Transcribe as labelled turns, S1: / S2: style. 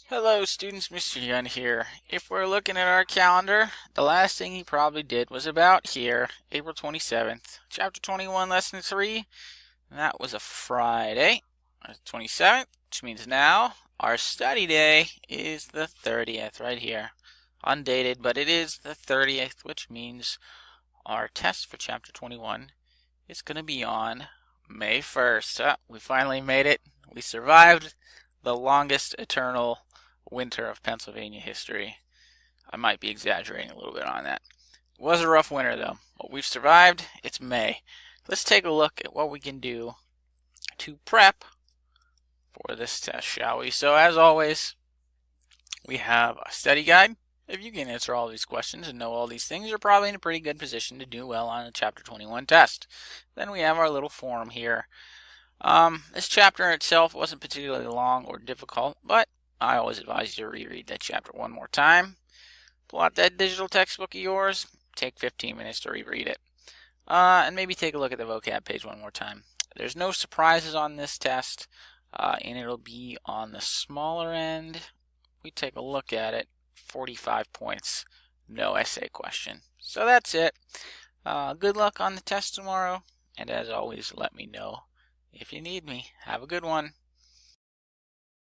S1: Hello students, Mr. Yun here. If we're looking at our calendar, the last thing he probably did was about here, April 27th, chapter 21, lesson 3, and that was a Friday, 27th, which means now our study day is the 30th, right here. Undated, but it is the 30th, which means our test for chapter 21 is going to be on May 1st. We finally made it. We survived the longest eternal winter of Pennsylvania history. I might be exaggerating a little bit on that. It was a rough winter though, but we've survived. It's May. Let's take a look at what we can do to prep for this test, shall we? So as always, we have a study guide. If you can answer all these questions and know all these things, you're probably in a pretty good position to do well on the chapter 21 test. Then we have our little form here. This chapter itself wasn't particularly long or difficult, but I always advise you to reread that chapter one more time. Pull out that digital textbook of yours, take 15 minutes to reread it, and maybe take a look at the vocab page one more time. There's no surprises on this test, and it'll be on the smaller end. We take a look at it, 45 points, no essay question. So that's it. Good luck on the test tomorrow, and as always, let me know if you need me. Have a good one.